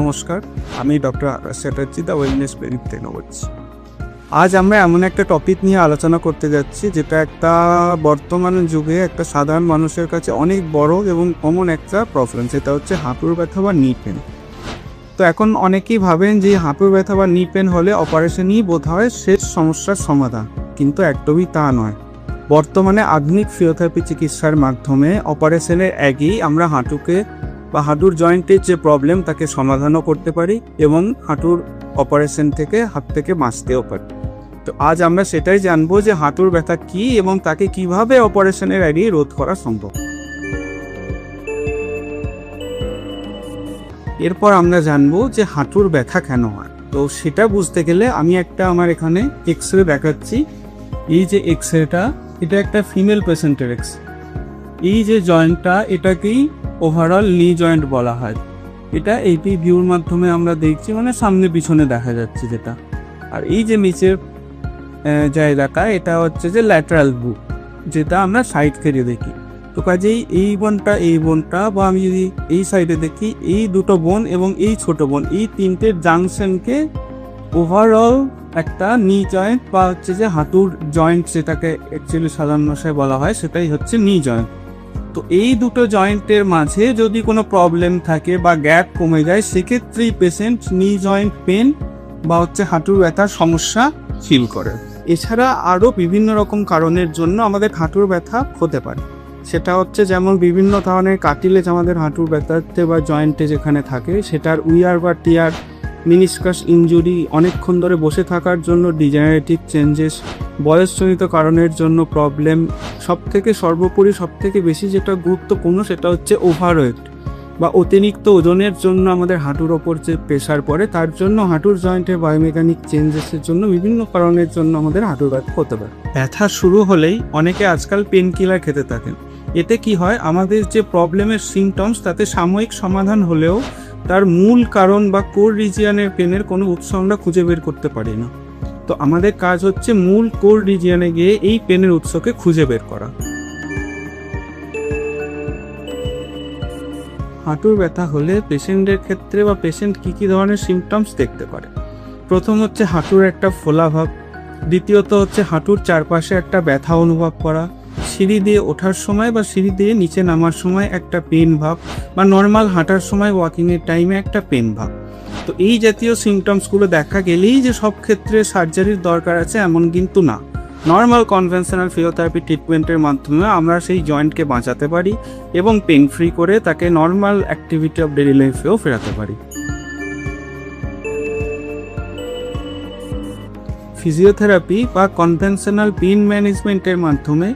নমস্কার, আমি doctor Akash Chatterjee, the wellness clinic থেকে বলছি। আজ আমরা এমন একটা টপিক নিয়ে আলোচনা করতে যাচ্ছি যেটা একটা বর্তমান যুগে একটা সাধারণ মানুষের কাছে অনেক বড় এবং কমন একটা প্রবলেম, সেটা হচ্ছে হাঁটুর ব্যথা বা নি পেন। তো এখন অনেকেই ভাবেন যে হাঁটুর ব্যথা বা নি পেন হলে অপারেশনই বোধ হয় শেষ সমস্যার সমাধান, কিন্তু একদমই তা নয়। বর্তমানে আধুনিক ফিজিওথেরাপি চিকিৎসার মাধ্যমে অপারেশনের আগেই আমরা হাঁটুকে বা হাঁটুর জয়েন্টের যে প্রবলেম তাকে সমাধানও করতে পারি এবং হাঁটুর অপারেশন থেকে হাত থেকে বাঁচতেও পারি। তো আজ আমরা সেটাই জানবো যে হাঁটুর ব্যথা কী এবং তাকে কিভাবে অপারেশনের আগেই রোধ করা সম্ভব। এরপর আমরা জানবো যে হাঁটুর ব্যথা কেন হয়। তো সেটা বুঝতে গেলে আমি আমার এখানে এক্স রে দেখাচ্ছি। এই যে এক্স রেটা, এটা একটা ফিমেল পেশেন্টের এক্স। এই যে জয়েন্টটা, এটাকেই ওভারঅল নি জয়েন্ট বলা হয়। এটা এইটি ভিউর মাধ্যমে আমরা দেখছি, মানে সামনে পিছনে দেখা যাচ্ছে যেটা। আর এই যে নিচের জায়গাটা, এটা হচ্ছে যে ল্যাটারাল ভিউ, যেটা আমরা সাইড থেকে দেখি। তো কাজেই এই বোনটা বা আমি যদি এই সাইডে দেখি, এই দুটো বোন এবং এই ছোট বোন, এই তিনটের জাংশনকে ওভারঅল একটা নি জয়েন্ট বা হচ্ছে যে হাঁটুর জয়েন্ট, যেটাকে অ্যাকচুয়ালি সাধারণ ভাষায় বলা হয়, সেটাই হচ্ছে নি জয়েন্ট। তো এই দুটো জয়েন্টের মাঝে যদি কোনো প্রবলেম থাকে বা গ্যাপ কমে যায়, সেক্ষেত্রেই পেশেন্ট নি জয়েন্ট পেন বা হচ্ছে হাঁটুর ব্যথার সমস্যা ফিল করে। এছাড়া আরও বিভিন্ন রকম কারণের জন্য আমাদের হাঁটুর ব্যথা হতে পারে। সেটা হচ্ছে যেমন বিভিন্ন ধরনের কার্টিলেজ আমাদের হাঁটুর ব্যথাতে বা জয়েন্টে যেখানে থাকে, সেটার উইয়ার বা টিয়ার, মিনিসকাস ইনজুরি, অনেকক্ষণ ধরে বসে থাকার জন্য ডিজেনারেটিভ চেঞ্জেস, বয়সজনিত কারণের জন্য প্রবলেম, সর্বোপরি সবথেকে বেশি যেটা গুরুত্বপূর্ণ সেটা হচ্ছে ওভারওয়েট বা অতিরিক্ত ওজনের জন্য আমাদের হাঁটুর ওপর যে প্রেশার পড়ে, তার জন্য হাঁটুর জয়েন্টের বায়োমেকানিক চেঞ্জেসের জন্য বিভিন্ন কারণের জন্য আমাদের হাঁটুর ব্যথা হতে পারে। ব্যথা শুরু হলেই অনেকে আজকাল পেন কিলার খেতে থাকেন। এতে কি হয়, আমাদের যে প্রবলেমের সিমটমস তাতে সাময়িক সমাধান হলেও তার মূল কারণ বা কোর রিজিয়নের পেনের কোনো উৎস আমরা খুঁজে বের করতে পারি না। তো আমাদের কাজ হচ্ছে মূল কোর রিজিয়নে গিয়ে এই পেনের উৎসকে খুঁজে বের করা। হাঁটুর ব্যথা হলে পেশেন্টের ক্ষেত্রে বা পেশেন্ট কী ধরনের সিমটমস দেখতে পারে। প্রথম হচ্ছে হাঁটুর একটা ফোলা ভাব, দ্বিতীয়ত হচ্ছে হাঁটুর চারপাশে একটা ব্যথা অনুভব করা, সিঁড়ি দিয়ে ওঠার সময় বা সিঁড়ি দিয়ে নিচে নামার সময় একটা পেন ভাব, বা নর্মাল হাঁটার সময় ওয়াকিংয়ের টাইমে একটা পেন ভাব। তো এই জাতীয় সিমটমসগুলো দেখা গেলেই যে সব ক্ষেত্রে সার্জারির দরকার আছে এমন কিন্তু না। নর্মাল কনভেনশনাল ফিজিওথেরাপি ট্রিটমেন্টের মাধ্যমে আমরা সেই জয়েন্টকে বাঁচাতে পারি এবং পেন ফ্রি করে তাকে নর্মাল অ্যাক্টিভিটি অফ ডেইলি লাইফেও ফেরাতে পারি। ফিজিওথেরাপি বা কনভেনশনাল পেইন ম্যানেজমেন্টের মাধ্যমে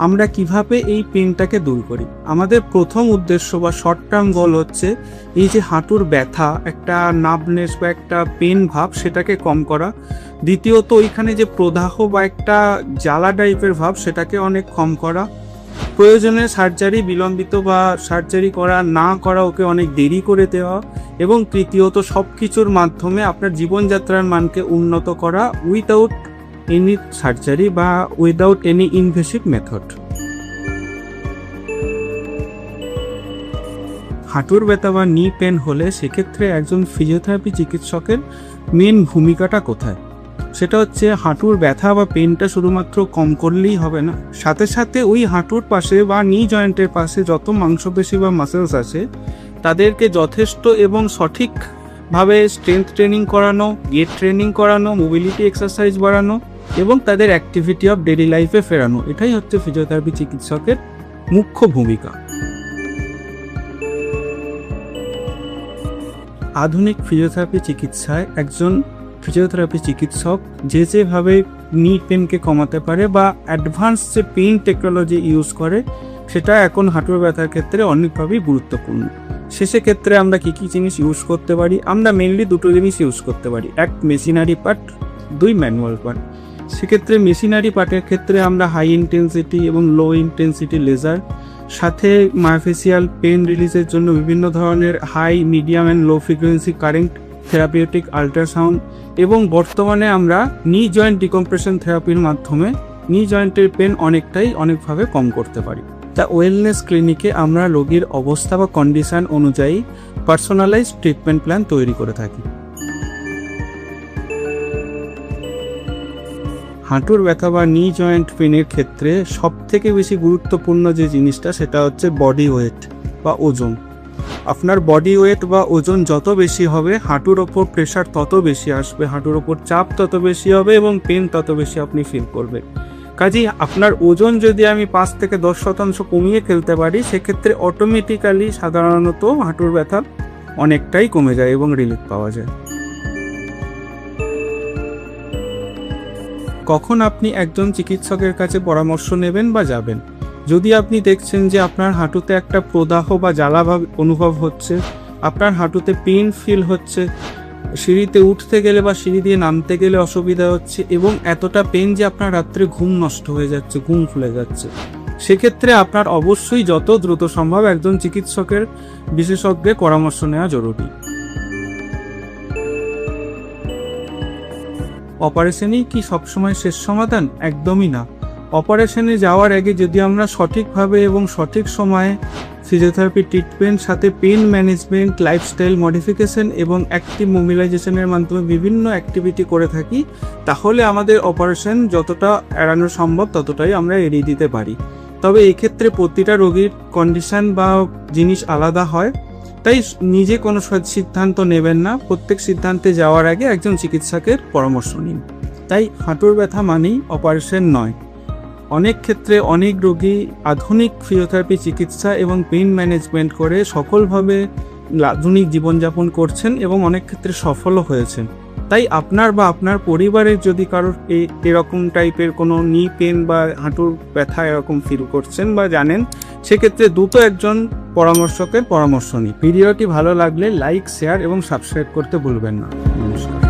আমরা কিভাবে এই পেইনটাকে দূর করি। আমাদের প্রথম উদ্দেশ্য বা শর্ট টার্ম গোল হচ্ছে এই যে হাঁটুর ব্যথা, একটা নার্ভনেস বা একটা পেন ভাব, সেটাকে কম করা। দ্বিতীয়ত ওইখানে যে প্রদাহ বা একটা জ্বালা টাইপের ভাব, সেটাকে অনেক কম করা। প্রয়োজনে সার্জারি বিলম্বিত বা সার্জারি না করা ওকে অনেক দেরি করে দেওয়া। এবং তৃতীয়ত সব কিছুর মাধ্যমে আপনার জীবনযাত্রার মানকে উন্নত করা উইদাউট এনি সার্জারি বা উইদাউট এনি ইনভেসিভ মেথড। হাঁটুর ব্যথা বা নি পেন হলে সেক্ষেত্রে একজন ফিজিওথেরাপি চিকিৎসকের মেন ভূমিকাটা কোথায়? সেটা হচ্ছে হাঁটুর ব্যথা বা পেনটা শুধুমাত্র কম করলেই হবে না, সাথে সাথে ওই হাঁটুর পাশে বা নি জয়েন্টের পাশে যত মাংসপেশি বা মাসেলস আছে তাদেরকে যথেষ্ট এবং সঠিকভাবে স্ট্রেংথ ট্রেনিং করানো, গেট ট্রেনিং করানো, মোবিলিটি এক্সারসাইজ বাড়ানো এবং তাদের অ্যাক্টিভিটি অফ ডেইলি লাইফে ফেরানো। এটাই হচ্ছে ফিজিওথেরাপি চিকিৎসকের মুখ্য ভূমিকা। আধুনিক ফিজিওথেরাপি চিকিৎসায় একজন ফিজিওথেরাপি চিকিৎসক যেভাবে নি পেনকে কমাতে পারে বা অ্যাডভান্স যে পেইন টেকনোলজি ইউজ করে, সেটা এখন হাঁটুর ব্যথার ক্ষেত্রে অনেকভাবেই গুরুত্বপূর্ণ। শেষে ক্ষেত্রে আমরা কী জিনিস ইউজ করতে পারি? আমরা মেনলি দুটো জিনিস ইউজ করতে পারি, এক মেশিনারি পার্ট, দুই ম্যানুয়াল পার্ট। সেক্ষেত্রে মেশিনারি পার্টের ক্ষেত্রে আমরা হাই ইন্টেন্সিটি এবং লো ইন্টেন্সিটি লেজার, সাথে মায়োফেসিয়াল পেন রিলিজের জন্য বিভিন্ন ধরনের high, medium and low frequency current therapeutic ultrasound, এবং বর্তমানে আমরা নি জয়েন্ট ডিকম্প্রেশন থেরাপির মাধ্যমে নি জয়েন্টের পেন অনেকভাবে কম করতে পারি। তা ওয়েলনেস ক্লিনিকে আমরা রোগীর অবস্থা বা কন্ডিশন অনুযায়ী পার্সোনালাইজড ট্রিটমেন্ট প্ল্যান তৈরি করে থাকি। হাঁটুর ব্যথা বা নি জয়েন্ট পেনের ক্ষেত্রে সবথেকে বেশি গুরুত্বপূর্ণ যে জিনিসটা সেটা হচ্ছে বডি ওয়েট বা ওজন। আপনার বডি ওয়েট বা ওজন যত বেশি হবে হাঁটুর ওপর প্রেশার তত বেশি আসবে, হাঁটুর ওপর চাপ তত বেশি হবে এবং পেন তত বেশি আপনি ফিল করবেন। কাজেই আপনার ওজন যদি আমি 5 থেকে 10% কমিয়ে ফেলতে পারি সেক্ষেত্রে অটোমেটিক্যালি সাধারণত হাঁটুর ব্যথা অনেকটাই কমে যায় এবং রিলিফ পাওয়া যায়। কখন আপনি একজন চিকিৎসকের কাছে পরামর্শ নেবেন বা যাবেন? যদি আপনি দেখছেন যে আপনার হাঁটুতে একটা প্রদাহ বা জ্বালাভাব অনুভব হচ্ছে, আপনার হাঁটুতে পেন ফিল হচ্ছে, সিঁড়িতে উঠতে গেলে বা সিঁড়ি দিয়ে নামতে গেলে অসুবিধা হচ্ছে এবং এতটা পেন যে আপনার রাত্রে ঘুম নষ্ট হয়ে যাচ্ছে, ঘুম খুলে যাচ্ছে, সেক্ষেত্রে আপনার অবশ্যই যত দ্রুত সম্ভব একজন চিকিৎসকের বিশেষজ্ঞের পরামর্শ নেওয়া জরুরি। অপারেশনই কি সবসময় শেষ সমাধান? একদমই না। অপারেশনে যাওয়ার আগে যদি আমরা সঠিকভাবে এবং সঠিক সময়ে ফিজিওথেরাপি ট্রিটমেন্ট সাথে পেন ম্যানেজমেন্ট, লাইফস্টাইল মডিফিকেশন এবং অ্যাক্টিভ মোবিলাইজেশনের মাধ্যমে বিভিন্ন অ্যাক্টিভিটি করে থাকি, তাহলে আমাদের অপারেশন যতটা এড়ানো সম্ভব ততটাই আমরা এড়িয়ে দিতে পারি। তবে এক্ষেত্রে প্রতিটা রোগীর কন্ডিশন বা জিনিস আলাদা হয়, তাই নিজে কোনো সিদ্ধান্ত নেবেন না। প্রত্যেক সিদ্ধান্তে যাওয়ার আগে একজন চিকিৎসকের পরামর্শ নিন। তাই হাঁটুর ব্যথা মানেই অপারেশন নয়। অনেক ক্ষেত্রে অনেক রোগী আধুনিক ফিজিওথেরাপি চিকিৎসা এবং পেইন ম্যানেজমেন্ট করে সফলভাবে আধুনিক জীবনযাপন করছেন এবং অনেক ক্ষেত্রে সফলও হয়েছেন। তাই আপনার বা আপনার পরিবারের যদি কারোর এরকম টাইপের কোনো নি পেন বা হাঁটুর ব্যথা এরকম ফিল করছেন বা জানেন, সেক্ষেত্রে দ্রুত একজন পরামর্শকের পরামর্শ নিন। ভিডিওটি ভালো লাগলে লাইক, শেয়ার এবং সাবস্ক্রাইব করতে ভুলবেন না। নমস্কার।